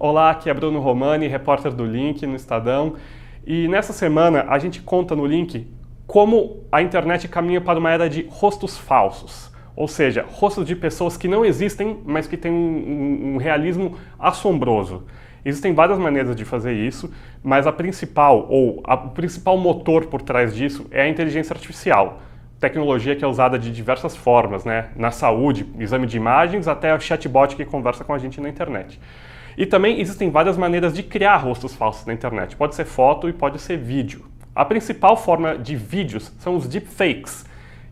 Olá, aqui é Bruno Romani, repórter do Link no Estadão. E nessa semana a gente conta no Link como a internet caminha para uma era de rostos falsos. Ou seja, rostos de pessoas que não existem, mas que têm um realismo assombroso. Existem várias maneiras de fazer isso, mas o principal motor por trás disso é a inteligência artificial. Tecnologia que é usada de diversas formas, né? Na saúde, exame de imagens, até o chatbot que conversa com a gente na internet. E também existem várias maneiras de criar rostos falsos na internet. Pode ser foto e pode ser vídeo. A principal forma de vídeos são os deepfakes,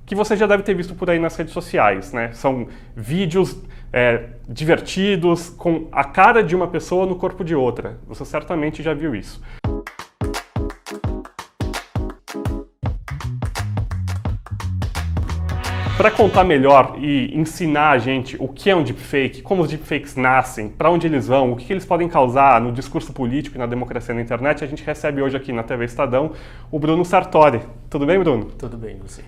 que você já deve ter visto por aí nas redes sociais, né? São vídeos divertidos, com a cara de uma pessoa no corpo de outra. Você certamente já viu isso. Para contar melhor e ensinar a gente o que é um deepfake, como os deepfakes nascem, para onde eles vão, o que eles podem causar no discurso político e na democracia na internet, a gente recebe hoje aqui na TV Estadão o Bruno Sartori. Tudo bem, Bruno? Tudo bem, você.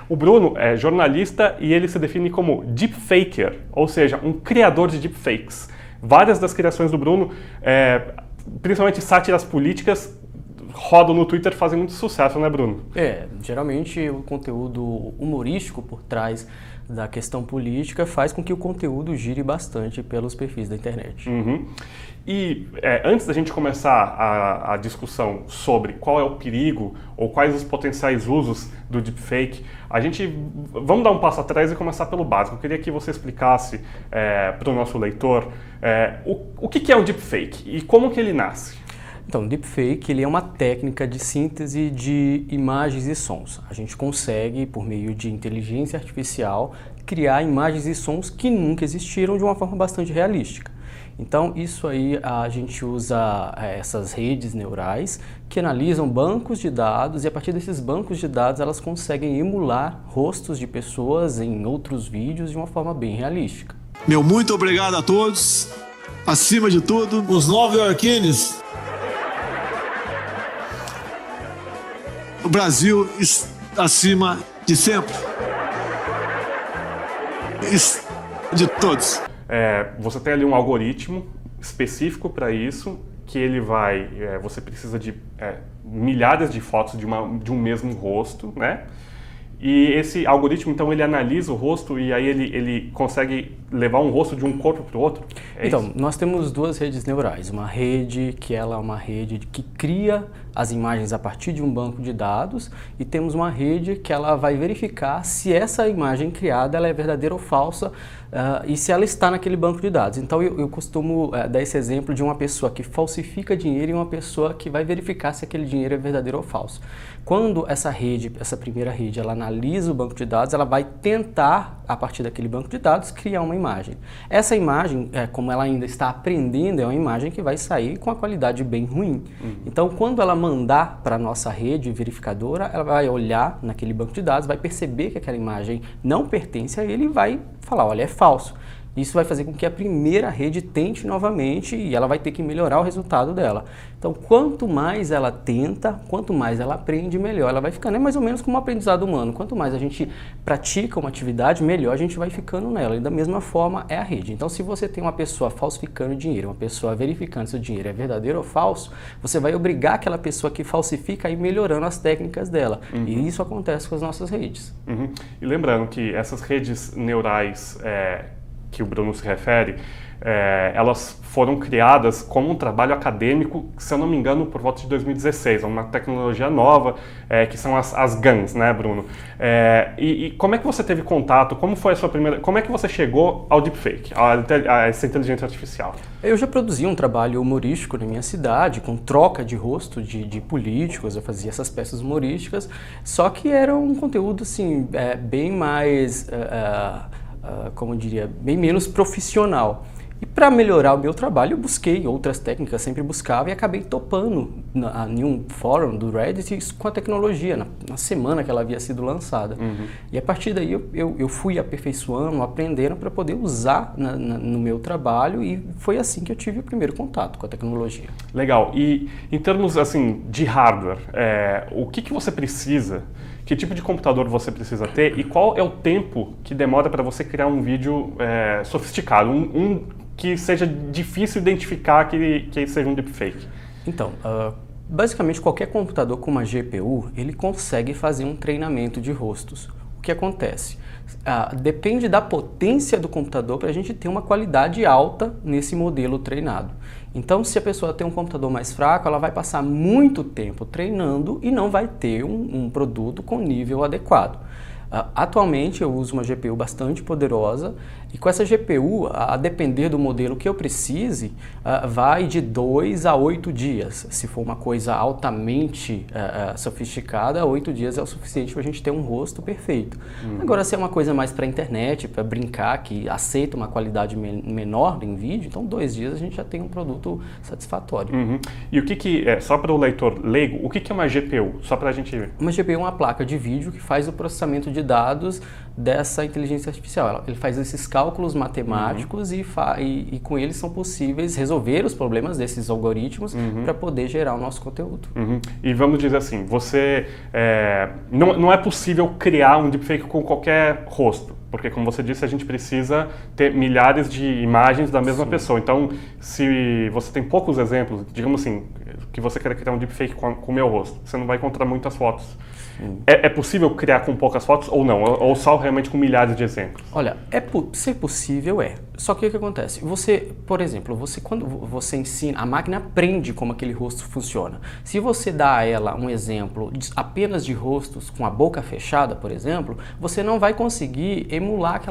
O Bruno é jornalista e ele se define como deepfaker, ou seja, um criador de deepfakes. Várias das criações do Bruno, principalmente sátiras políticas, rodam no Twitter e fazem muito sucesso, né, Bruno? Geralmente o conteúdo humorístico por trás da questão política faz com que o conteúdo gire bastante pelos perfis da internet. Uhum. E antes da gente começar a discussão sobre qual é o perigo ou quais os potenciais usos do deepfake, vamos dar um passo atrás e começar pelo básico. Eu queria que você explicasse para o nosso leitor o que é um deepfake e como que ele nasce. Então, o deepfake ele é uma técnica de síntese de imagens e sons. A gente consegue, por meio de inteligência artificial, criar imagens e sons que nunca existiram de uma forma bastante realística. Então, isso aí a gente usa essas redes neurais que analisam bancos de dados e a partir desses bancos de dados elas conseguem emular rostos de pessoas em outros vídeos de uma forma bem realística. Meu muito obrigado a todos. Acima de tudo, os nova-iorquinos. O Brasil acima de sempre. De todos. Você tem ali um algoritmo específico para isso, que ele vai... você precisa de milhares de fotos de um mesmo rosto, né? E esse algoritmo, então, ele analisa o rosto e aí ele consegue levar um rosto de um corpo para o outro? Então, nós temos duas redes neurais. Uma rede que ela é uma rede que cria as imagens a partir de um banco de dados e temos uma rede que ela vai verificar se essa imagem criada ela é verdadeira ou falsa e se ela está naquele banco de dados. Então, eu costumo dar esse exemplo de uma pessoa que falsifica dinheiro e uma pessoa que vai verificar se aquele dinheiro é verdadeiro ou falso. Quando essa primeira rede, ela analisa o banco de dados, ela vai tentar, a partir daquele banco de dados, criar uma imagem. Essa imagem, como ela ainda está aprendendo, é uma imagem que vai sair com a qualidade bem ruim. Então, quando ela mandar para a nossa rede verificadora, ela vai olhar naquele banco de dados, vai perceber que aquela imagem não pertence a ele e vai falar, olha, é falso. Isso vai fazer com que a primeira rede tente novamente e ela vai ter que melhorar o resultado dela. Então, quanto mais ela tenta, quanto mais ela aprende, melhor ela vai ficando. É mais ou menos como um aprendizado humano. Quanto mais a gente pratica uma atividade, melhor a gente vai ficando nela. E da mesma forma é a rede. Então, se você tem uma pessoa falsificando dinheiro, uma pessoa verificando se o dinheiro é verdadeiro ou falso, você vai obrigar aquela pessoa que falsifica a ir melhorando as técnicas dela. E isso acontece com as nossas redes. E lembrando que essas redes neurais que o Bruno se refere, elas foram criadas como um trabalho acadêmico, se eu não me engano, por volta de 2016, uma tecnologia nova, que são as GANs, né, Bruno? E como é que você teve contato, como foi a sua primeira, como é que você chegou ao deepfake, a essa inteligência artificial? Eu já produzi um trabalho humorístico na minha cidade, com troca de rosto de políticos, eu fazia essas peças humorísticas, só que era um conteúdo, assim, bem mais... como eu diria, bem menos profissional. E para melhorar o meu trabalho, eu busquei outras técnicas, sempre buscava e acabei topando em um fórum do Reddit com a tecnologia, na semana que ela havia sido lançada. E a partir daí eu fui aperfeiçoando, aprendendo para poder usar no meu trabalho e foi assim que eu tive o primeiro contato com a tecnologia. Legal. E em termos assim, de hardware, o que você precisa que tipo de computador você precisa ter e qual é o tempo que demora para você criar um vídeo sofisticado, um que seja difícil identificar que seja um deepfake. Então, basicamente qualquer computador com uma GPU, ele consegue fazer um treinamento de rostos. O que acontece? Depende da potência do computador para a gente ter uma qualidade alta nesse modelo treinado. Então, se a pessoa tem um computador mais fraco, ela vai passar muito tempo treinando e não vai ter um produto com nível adequado. Atualmente eu uso uma GPU bastante poderosa e com essa GPU, a depender do modelo que eu precise, vai de 2 a 8 dias. Se for uma coisa altamente sofisticada, 8 dias é o suficiente para a gente ter um rosto perfeito. Agora, se é uma coisa mais para a internet, para brincar, que aceita uma qualidade menor em vídeo, então 2 dias a gente já tem um produto satisfatório. E o que só para o leitor leigo, o que é uma GPU? Só para a gente ver. Uma GPU é uma placa de vídeo que faz o processamento de dados dessa inteligência artificial. Ele faz esses cálculos matemáticos e com eles são possíveis resolver os problemas desses algoritmos para poder gerar o nosso conteúdo. E vamos dizer assim, não é possível criar um deepfake com qualquer rosto, porque como você disse, a gente precisa ter milhares de imagens da mesma pessoa. Então, se você tem poucos exemplos, digamos assim, que você quer criar um deepfake com o meu rosto, você não vai encontrar muitas fotos. É possível criar com poucas fotos ou não? Ou só realmente com milhares de exemplos? Olha, ser possível é. Só que o que acontece? Por exemplo, quando você ensina, a máquina aprende como aquele rosto funciona. Se você dá a ela um exemplo apenas de rostos com a boca fechada, por exemplo, você não vai conseguir emular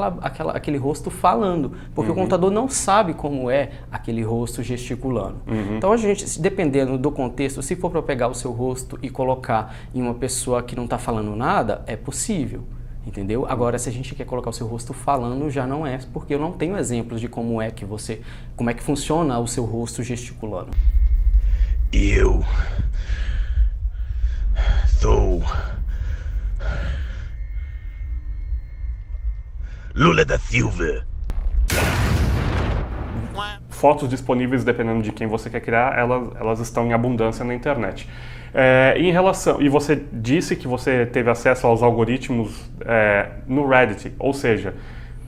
aquele rosto falando, porque o computador não sabe como é aquele rosto gesticulando. Então a gente, dependendo do contexto, se for para pegar o seu rosto e colocar em uma pessoa que não está falando nada, é possível. Entendeu? Agora, se a gente quer colocar o seu rosto falando, já não é, porque eu não tenho exemplos de como é que funciona o seu rosto gesticulando. Eu sou Lula da Silva. Fotos disponíveis, dependendo de quem você quer criar, elas estão em abundância na internet. E você disse que você teve acesso aos algoritmos no Reddit, ou seja,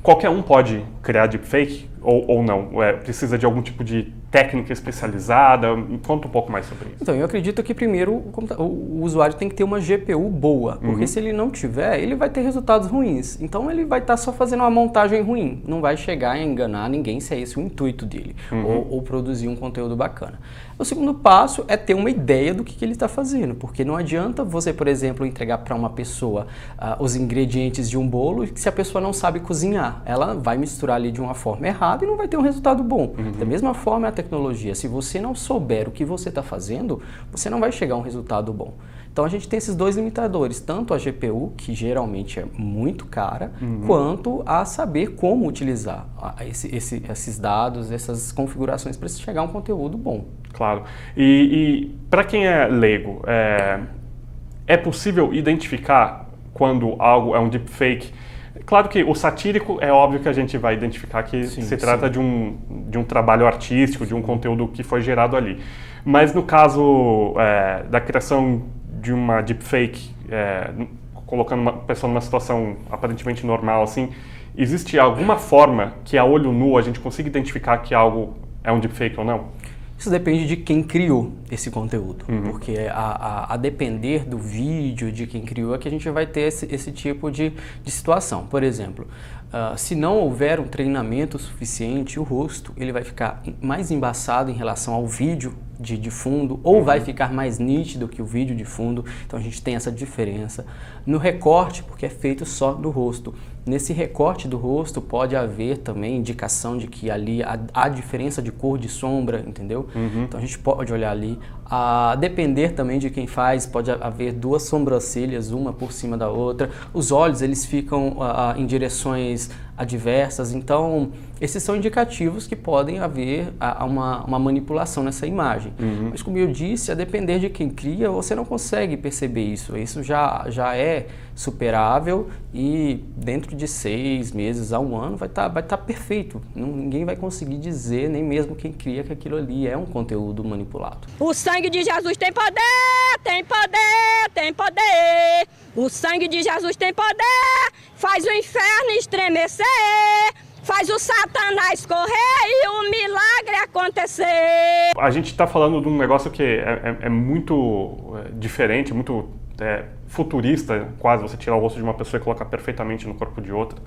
qualquer um pode criar deepfake ou não? Precisa de algum tipo de técnica especializada? Conta um pouco mais sobre isso. Então, eu acredito que primeiro o usuário tem que ter uma GPU boa, porque se ele não tiver, ele vai ter resultados ruins. Então ele vai estar só fazendo uma montagem ruim, não vai chegar a enganar ninguém se é esse o intuito dele, ou produzir um conteúdo bacana. O segundo passo é ter uma ideia do que ele está fazendo, porque não adianta você, por exemplo, entregar para uma pessoa os ingredientes de um bolo se a pessoa não sabe cozinhar. Ela vai misturar ali de uma forma errada e não vai ter um resultado bom. Da mesma forma é a tecnologia. Se você não souber o que você está fazendo, você não vai chegar a um resultado bom. Então a gente tem esses dois limitadores, tanto a GPU, que geralmente é muito cara, quanto a saber como utilizar esses dados, essas configurações para chegar a um conteúdo bom. Claro. E para quem é leigo, é possível identificar quando algo é um deepfake? Claro que o satírico é óbvio que a gente vai identificar que se trata de um trabalho artístico, de um conteúdo que foi gerado ali. Mas no caso da criação de uma deepfake, colocando uma pessoa numa situação aparentemente normal, assim, existe alguma forma que a olho nu a gente consiga identificar que algo é um deepfake ou não? Isso depende de quem criou esse conteúdo, porque a depender do vídeo, de quem criou, é que a gente vai ter esse tipo de situação. Por exemplo, se não houver um treinamento suficiente, o rosto ele vai ficar mais embaçado em relação ao vídeo de fundo, ou vai ficar mais nítido que o vídeo de fundo, então a gente tem essa diferença. No recorte, porque é feito só do rosto. Nesse recorte do rosto pode haver também indicação de que ali há diferença de cor de sombra, entendeu? Então a gente pode olhar ali. A depender também de quem faz, pode haver duas sobrancelhas, uma por cima da outra. Os olhos, eles ficam em direções adversas, então esses são indicativos que podem haver uma manipulação nessa imagem. Mas como eu disse, a depender de quem cria, você não consegue perceber isso. Isso já é superável e dentro de 6 meses a 1 ano vai tá perfeito. Ninguém vai conseguir dizer, nem mesmo quem cria, que aquilo ali é um conteúdo manipulado. O sangue de Jesus tem poder, tem poder, tem poder. O sangue de Jesus tem poder, faz o inferno estremecer, faz o Satanás correr e o milagre acontecer. A gente está falando de um negócio que é muito diferente, muito futurista, quase, você tirar o rosto de uma pessoa e colocar perfeitamente no corpo de outra.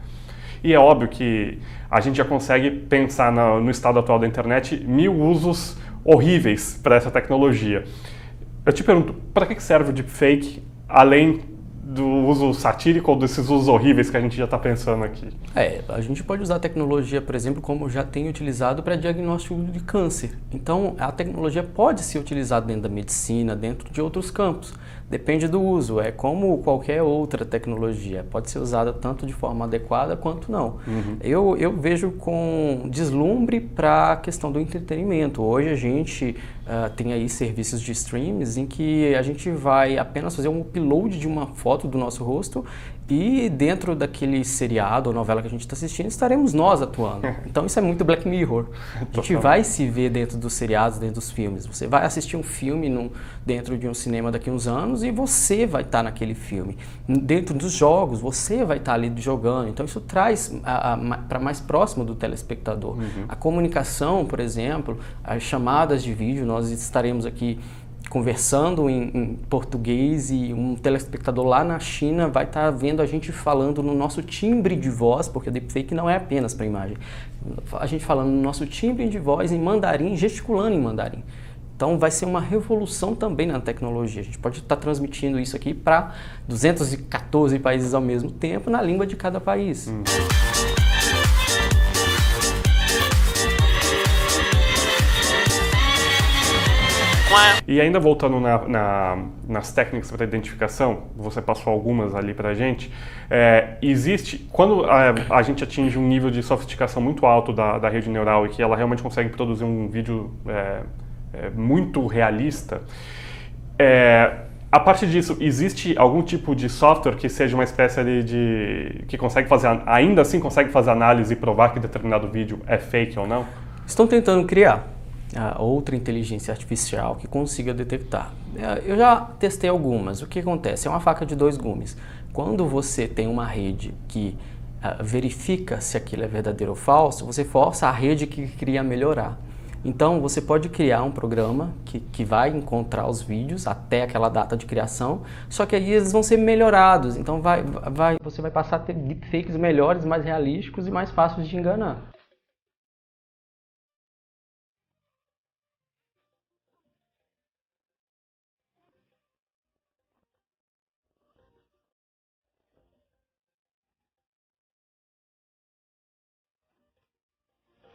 E é óbvio que a gente já consegue pensar no estado atual da internet 1000 usos horríveis para essa tecnologia. Eu te pergunto, para que serve o deepfake, além do uso satírico ou desses usos horríveis que a gente já está pensando aqui? A gente pode usar a tecnologia, por exemplo, como já tem utilizado para diagnóstico de câncer. Então, a tecnologia pode ser utilizada dentro da medicina, dentro de outros campos. Depende do uso, é como qualquer outra tecnologia. Pode ser usada tanto de forma adequada quanto não. Eu vejo com deslumbre para a questão do entretenimento. Hoje a gente tem aí serviços de streams em que a gente vai apenas fazer um upload de uma foto do nosso rosto e dentro daquele seriado ou novela que a gente está assistindo estaremos nós atuando. Então isso é muito Black Mirror. A gente vai se ver dentro dos seriados, dentro dos filmes. Você vai assistir um filme dentro de um cinema daqui a uns anos e você vai estar naquele filme. Dentro dos jogos, você vai estar ali jogando. Então isso traz para mais próximo do telespectador. A comunicação, por exemplo, as chamadas de vídeo, nós estaremos aqui conversando em português e um telespectador lá na China vai estar vendo a gente falando no nosso timbre de voz, porque o deepfake não é apenas para imagem. A gente falando no nosso timbre de voz em mandarim, gesticulando em mandarim. Então vai ser uma revolução também na tecnologia. A gente pode estar transmitindo isso aqui para 214 países ao mesmo tempo, na língua de cada país. E ainda voltando nas técnicas para identificação, você passou algumas ali para a gente, existe, quando a gente atinge um nível de sofisticação muito alto da rede neural e que ela realmente consegue produzir um vídeo muito realista, a partir disso, existe algum tipo de software que seja uma espécie que consegue fazer, ainda assim consegue fazer análise e provar que determinado vídeo é fake ou não? Estão tentando criar outra inteligência artificial que consiga detectar. Eu já testei algumas. O que acontece? É uma faca de dois gumes. Quando você tem uma rede que verifica se aquilo é verdadeiro ou falso, você força a rede que cria a melhorar. Então você pode criar um programa que vai encontrar os vídeos até aquela data de criação, só que aí eles vão ser melhorados. Então você vai passar a ter deepfakes melhores, mais realísticos e mais fáceis de enganar.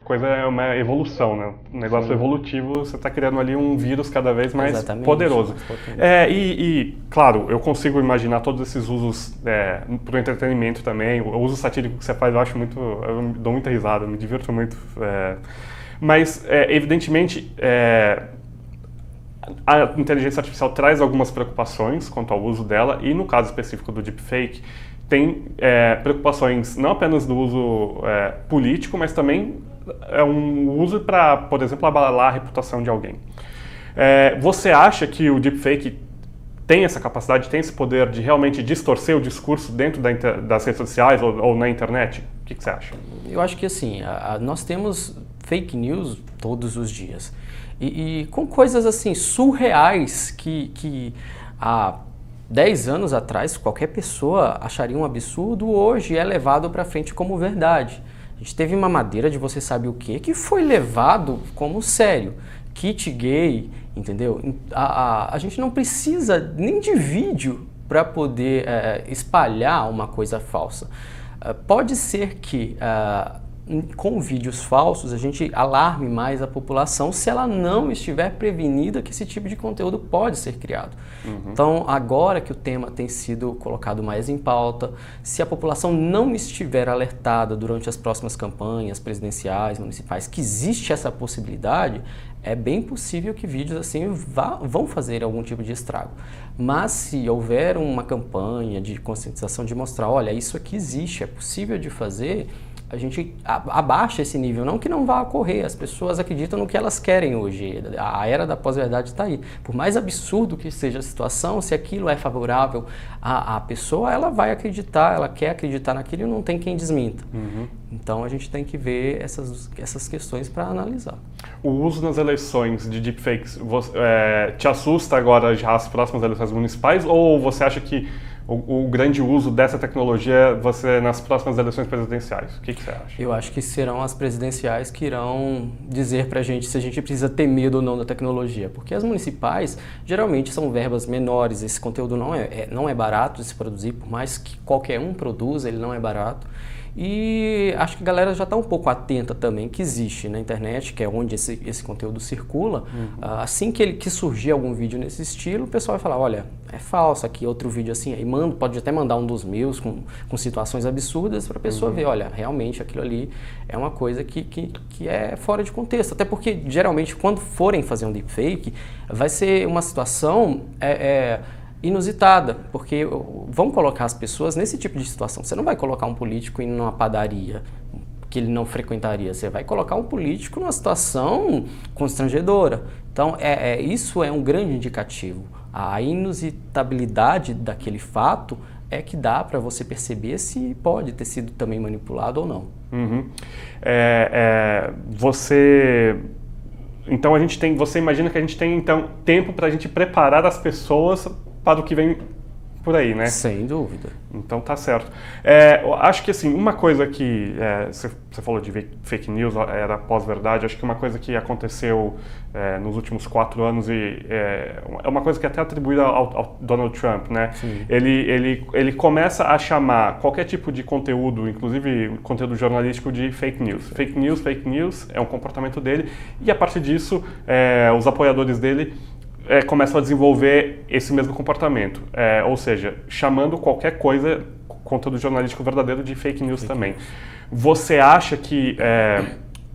Coisa é uma evolução, né? Um negócio evolutivo, você está criando ali um vírus cada vez mais poderoso. Claro, eu consigo imaginar todos esses usos para o entretenimento também. O uso satírico que você faz, eu dou muita risada, eu me divirto muito. Mas, evidentemente, a inteligência artificial traz algumas preocupações quanto ao uso dela e, no caso específico do deepfake, tem preocupações não apenas do uso político, mas também um uso para, por exemplo, abalar a reputação de alguém. Você acha que o deepfake tem essa capacidade, tem esse poder de realmente distorcer o discurso dentro das redes sociais ou na internet? O que você acha? Eu acho que assim, nós temos fake news todos os dias. E com coisas assim surreais que há 10 anos atrás qualquer pessoa acharia um absurdo, hoje é levado para frente como verdade. A gente teve uma madeira de você sabe o que foi levado como sério. Kit gay, entendeu? A gente não precisa nem de vídeo para poder espalhar uma coisa falsa. Pode ser que com vídeos falsos a gente alarme mais a população se ela não estiver prevenida que esse tipo de conteúdo pode ser criado. Então, agora que o tema tem sido colocado mais em pauta, se a população não estiver alertada durante as próximas campanhas presidenciais, municipais, que existe essa possibilidade, é bem possível que vídeos assim vão fazer algum tipo de estrago. Mas se houver uma campanha de conscientização de mostrar, olha, isso aqui existe, é possível de fazer, a gente abaixa esse nível. Não que não vá ocorrer, as pessoas acreditam no que elas querem hoje. A era da pós-verdade está aí. Por mais absurdo que seja a situação, se aquilo é favorável à pessoa, ela vai acreditar, ela quer acreditar naquilo e não tem quem desminta. Então a gente tem que ver essas questões para analisar. O uso nas eleições de deepfakes te assusta agora já as próximas eleições municipais, ou você acha que o grande uso dessa tecnologia vai ser nas próximas eleições presidenciais? O que você acha? Eu acho que serão as presidenciais que irão dizer pra gente se a gente precisa ter medo ou não da tecnologia. Porque as municipais, geralmente, são verbas menores. Esse conteúdo não é barato de se produzir, por mais que qualquer um produza, ele não é barato. E acho que a galera já está um pouco atenta também que existe na internet, que é onde esse conteúdo circula. Assim que surgir algum vídeo nesse estilo, o pessoal vai falar, olha, é falso, aqui outro vídeo assim, aí pode até mandar um dos meus com situações absurdas para a pessoa ver, olha, realmente aquilo ali é uma coisa que é fora de contexto. Até porque, geralmente, quando forem fazer um deepfake, vai ser uma situação inusitada, porque vão colocar as pessoas nesse tipo de situação. Você não vai colocar um político em uma padaria que ele não frequentaria, você vai colocar um político numa situação constrangedora. Então, isso é um grande indicativo. A inusitabilidade daquele fato é que dá para você perceber se pode ter sido também manipulado ou não. Então você imagina que a gente tem então tempo para a gente preparar as pessoas para o que vem por aí, né? Sem dúvida. Então tá certo. Eu acho que assim, uma coisa que você falou de fake news, era pós-verdade, acho que uma coisa que aconteceu nos últimos 4 anos e é uma coisa que é até atribuída ao Donald Trump, né? Sim. Ele começa a chamar qualquer tipo de conteúdo, inclusive conteúdo jornalístico, de fake news. Fake news é um comportamento dele e a partir disso os apoiadores dele começam a desenvolver esse mesmo comportamento, ou seja, chamando qualquer coisa, conteúdo jornalístico verdadeiro, de fake news também. Você acha que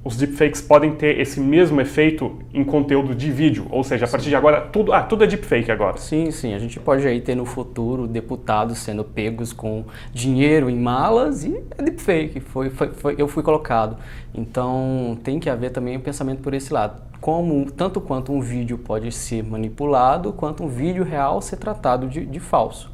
os deepfakes podem ter esse mesmo efeito em conteúdo de vídeo? Ou seja, a partir de agora, tudo é deepfake agora? Sim, sim. A gente pode aí ter no futuro deputados sendo pegos com dinheiro em malas e é deepfake, eu fui colocado. Então tem que haver também um pensamento por esse lado. Tanto quanto um vídeo pode ser manipulado, quanto um vídeo real ser tratado de falso.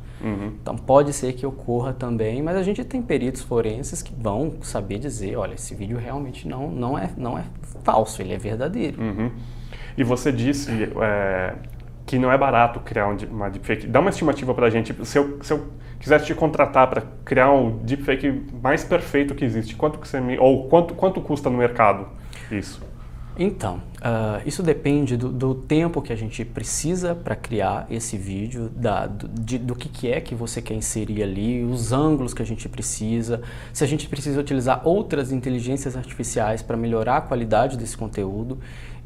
Então pode ser que ocorra também, mas a gente tem peritos forenses que vão saber dizer, olha, esse vídeo realmente não é falso, ele é verdadeiro. E você disse que não é barato criar uma deepfake. Dá uma estimativa pra gente. Se eu quisesse te contratar para criar um deepfake mais perfeito que existe, quanto custa no mercado isso? Então, isso depende do tempo que a gente precisa para criar esse vídeo, do que é que você quer inserir ali, os ângulos que a gente precisa, se a gente precisa utilizar outras inteligências artificiais para melhorar a qualidade desse conteúdo.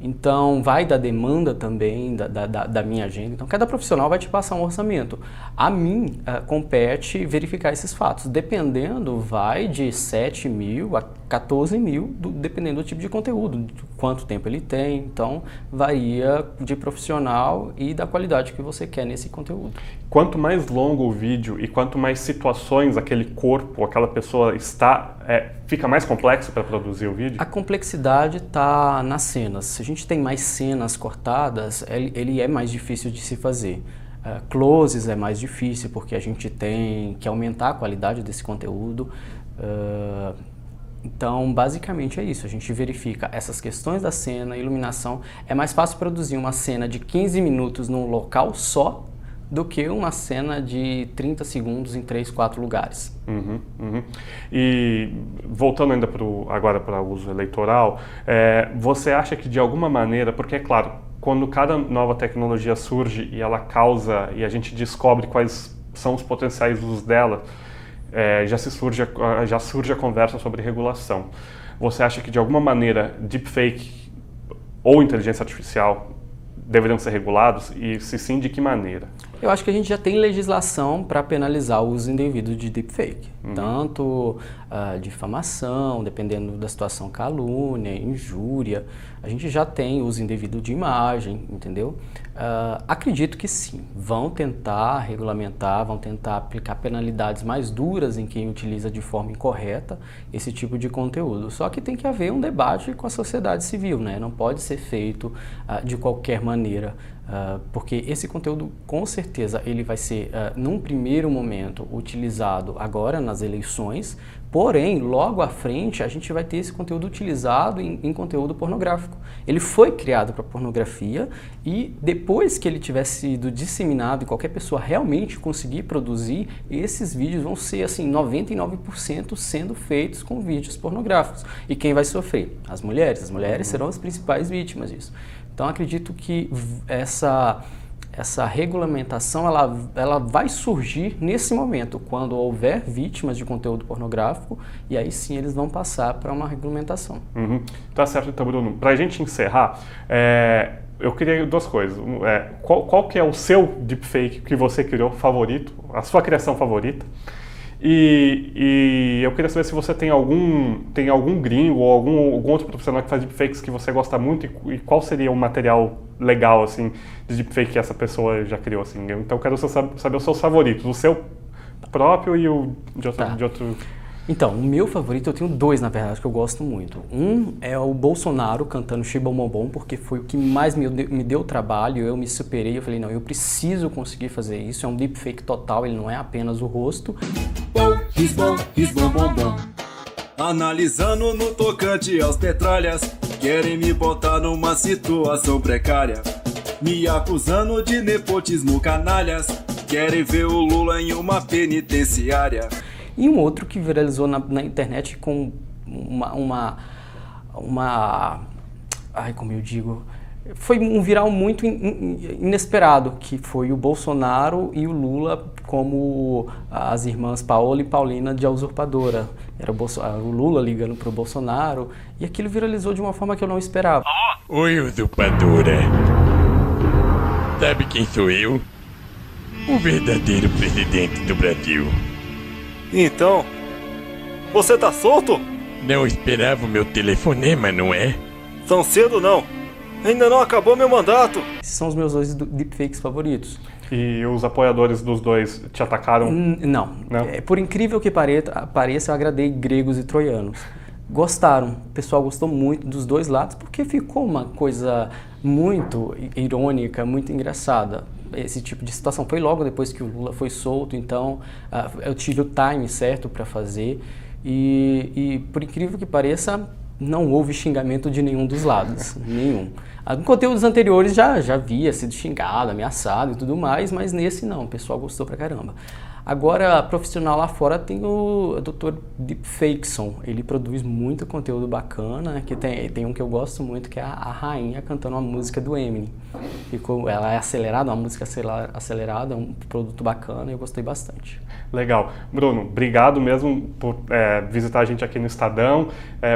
Então, vai da demanda também, da minha agenda. Então, cada profissional vai te passar um orçamento. A mim, compete verificar esses fatos. Dependendo, vai de 7 mil a 14 mil, dependendo do tipo de conteúdo, de quanto tempo ele tem. Então, varia de profissional e da qualidade que você quer nesse conteúdo. Quanto mais longo o vídeo e quanto mais situações aquele corpo, aquela pessoa está, fica mais complexo para produzir o vídeo? A complexidade está nas cenas. Se a gente tem mais cenas cortadas, ele é mais difícil de se fazer. Closes é mais difícil porque a gente tem que aumentar a qualidade desse conteúdo. Então, basicamente é isso. A gente verifica essas questões da cena, iluminação. É mais fácil produzir uma cena de 15 minutos num local só do que uma cena de 30 segundos em 3, 4 lugares. E voltando ainda agora para o uso eleitoral, você acha que de alguma maneira, porque é claro, quando cada nova tecnologia surge e ela causa, e a gente descobre quais são os potenciais usos dela, já surge a conversa sobre regulação. Você acha que de alguma maneira deepfake ou inteligência artificial deveriam ser regulados e se sim, de que maneira? Eu acho que a gente já tem legislação para penalizar o uso indevido de deepfake. tanto difamação, dependendo da situação, calúnia, injúria. A gente já tem uso indevido de imagem, entendeu? Acredito que sim, vão tentar regulamentar, vão tentar aplicar penalidades mais duras em quem utiliza de forma incorreta esse tipo de conteúdo. Só que tem que haver um debate com a sociedade civil, né? Não pode ser feito de qualquer maneira. Porque esse conteúdo, com certeza, ele vai ser, num primeiro momento, utilizado agora nas eleições, porém, logo à frente, a gente vai ter esse conteúdo utilizado em conteúdo pornográfico. Ele foi criado para pornografia e depois que ele tiver sido disseminado e qualquer pessoa realmente conseguir produzir, esses vídeos vão ser, assim, 99% sendo feitos com vídeos pornográficos. E quem vai sofrer? As mulheres. As mulheres serão as principais vítimas disso. Então, acredito que essa regulamentação ela vai surgir nesse momento, quando houver vítimas de conteúdo pornográfico, e aí sim eles vão passar para uma regulamentação. Tá certo, então, Bruno. Para a gente encerrar, eu queria duas coisas. Qual que é o seu deepfake que você criou favorito, a sua criação favorita? E eu queria saber se você tem algum gringo ou algum outro profissional que faz deepfakes que você gosta muito e qual seria o material legal assim, de deepfake que essa pessoa já criou. Assim. Então eu quero saber os seus favoritos, o seu próprio e o de outro... Então, o meu favorito, eu tenho dois, na verdade, que eu gosto muito. Um é o Bolsonaro cantando Xibombom, porque foi o que mais me deu trabalho, eu me superei, eu falei, não, eu preciso conseguir fazer isso, é um deepfake total, ele não é apenas o rosto. Analisando no tocante aos petralhas, querem me botar numa situação precária, me acusando de nepotismo canalhas, querem ver o Lula em uma penitenciária. E um outro que viralizou na internet com como eu digo, foi um viral muito inesperado, que foi o Bolsonaro e o Lula como as irmãs Paola e Paulina de A Usurpadora. Era o Lula ligando para o Bolsonaro, e aquilo viralizou de uma forma que eu não esperava. Oi, usurpadora. Sabe quem sou eu? O verdadeiro presidente do Brasil. Então, você tá solto? Não esperava o meu telefonema, não é? Tão cedo não. Ainda não acabou meu mandato. Esses são os meus dois deepfakes favoritos. E os apoiadores dos dois te atacaram? Não. Por incrível que pareça, eu agradei gregos e troianos. Gostaram, o pessoal gostou muito dos dois lados, porque ficou uma coisa muito irônica, muito engraçada. Esse tipo de situação foi logo depois que o Lula foi solto, então eu tive o time certo para fazer e por incrível que pareça, não houve xingamento de nenhum dos lados, nenhum. Em conteúdos anteriores já havia sido xingado, ameaçado e tudo mais, mas nesse não, o pessoal gostou pra caramba. Agora, profissional lá fora tem o Dr. Deepfakeson, ele produz muito conteúdo bacana, que tem um que eu gosto muito, que é a rainha cantando uma música do Eminem. Ela é acelerada, uma música acelerada, é um produto bacana e eu gostei bastante. Legal. Bruno, obrigado mesmo por visitar a gente aqui no Estadão.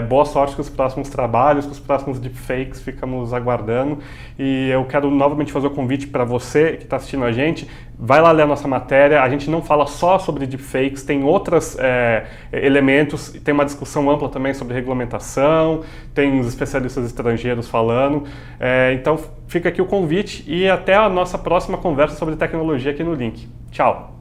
Boa sorte com os próximos trabalhos, com os próximos deepfakes, ficamos aguardando. E eu quero novamente fazer o convite para você que está assistindo a gente, vai lá ler a nossa matéria, a gente não fala só sobre deepfakes, tem outros elementos, tem uma discussão ampla também sobre regulamentação, tem os especialistas estrangeiros falando, então fica aqui o convite e até a nossa próxima conversa sobre tecnologia aqui no Link. Tchau!